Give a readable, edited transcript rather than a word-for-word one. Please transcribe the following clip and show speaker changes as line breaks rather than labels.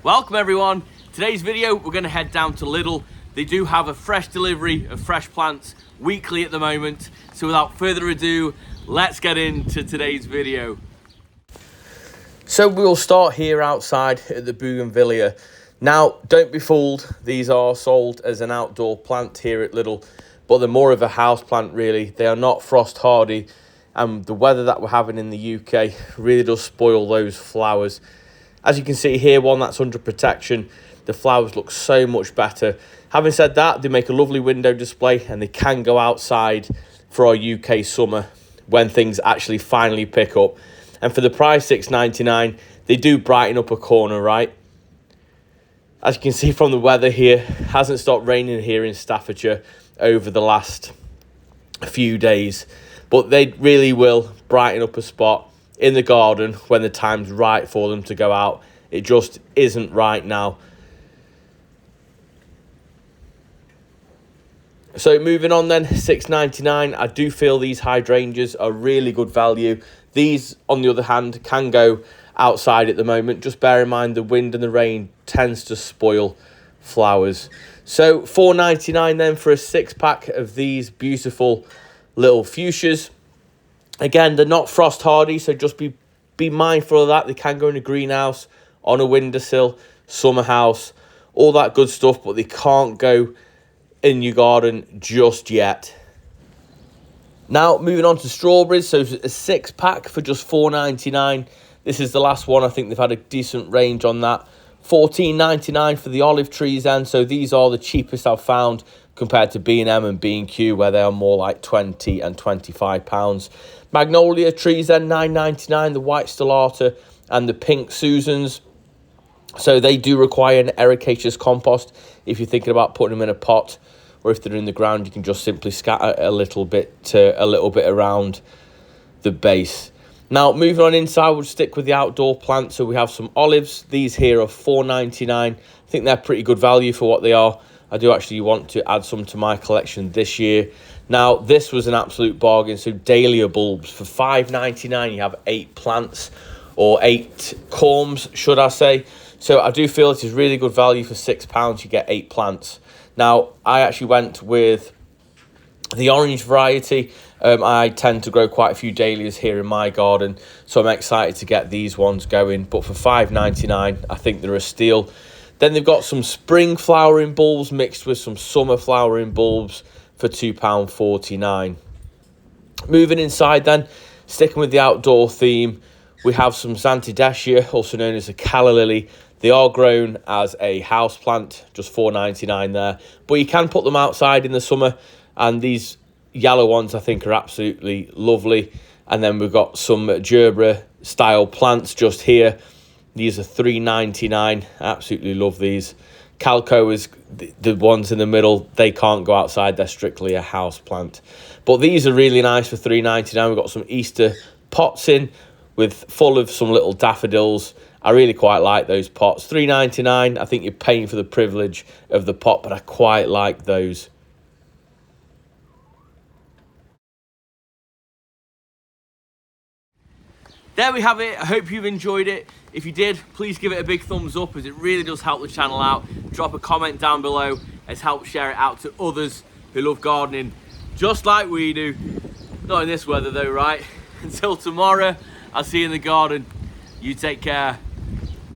Welcome everyone. Today's video, we're going to head down to Lidl. They do have a fresh delivery of fresh plants weekly at the moment. So without further ado, let's get into today's video. So we'll start here outside at the Booen Villia. Now, don't be fooled. These are sold as an outdoor plant here at Lidl, but they're more of a house plant really. They are not frost hardy, and the weather that we're having in the UK really does spoil those flowers. As you can see here, one that's under protection, the flowers look so much better. Having said that, they make a lovely window display and they can go outside for our UK summer when things actually finally pick up. And for the price, £6.99, they do brighten up a corner, right? As you can see from the weather here, it hasn't stopped raining here in Staffordshire over the last few days. But they really will brighten up a spot in the garden when the time's right for them to go out. It just isn't right now. So moving on then, £6.99. I do feel these hydrangeas are really good value. These, on the other hand, can go outside at the moment. Just bear in mind the wind and the rain tends to spoil flowers. So £4.99 then for a 6-pack of these beautiful little fuchsias. Again, they're not frost hardy, so just be mindful of that. They can go in a greenhouse, on a windowsill, summer house, all that good stuff, but they can't go in your garden just yet. Now, moving on to strawberries. So a 6-pack for just £4.99. This is the last one. I think they've had a decent range on that. £14.99 for the olive trees then. So these are the cheapest I've found compared to B&M and B&Q, where they are more like £20 and £25. Magnolia trees then, £9.99, the white stellata and the pink Susans. So they do require an ericaceous compost. If you're thinking about putting them in a pot, or if they're in the ground, you can just simply scatter a little bit around the base. Now, moving on inside, we'll stick with the outdoor plants. So we have some olives. These here are £4.99. I think they're pretty good value for what they are. I do actually want to add some to my collection this year. Now, this was an absolute bargain. So dahlia bulbs for £5.99. You have 8 plants, or 8 corms, should I say. So I do feel it is really good value for £6. You get 8 plants. Now, I actually went with the orange variety. I tend to grow quite a few dahlias here in my garden, so I'm excited to get these ones going. But for £5.99, I think they're a steal. Then they've got some spring flowering bulbs mixed with some summer flowering bulbs for £2.49. Moving inside then, sticking with the outdoor theme, we have some Xanthideschia, also known as a calla lily. They are grown as a house plant, just £4.99 there. But you can put them outside in the summer, and these yellow ones I think are absolutely lovely. And then we've got some gerbera style plants just here. These are £3.99. Absolutely love these. Calco is the ones in the middle. They can't go outside. They're strictly a house plant. But these are really nice for £3.99. We've got some Easter pots in full of some little daffodils. I really quite like those pots. £3.99. I think you're paying for the privilege of the pot, but I quite like those. There we have it. I hope you've enjoyed it. If you did, please give it a big thumbs up, as it really does help the channel out. Drop a comment down below. It's helped share it out to others who love gardening just like we do. Not in this weather though, right? Until tomorrow, I'll see you in the garden. You take care.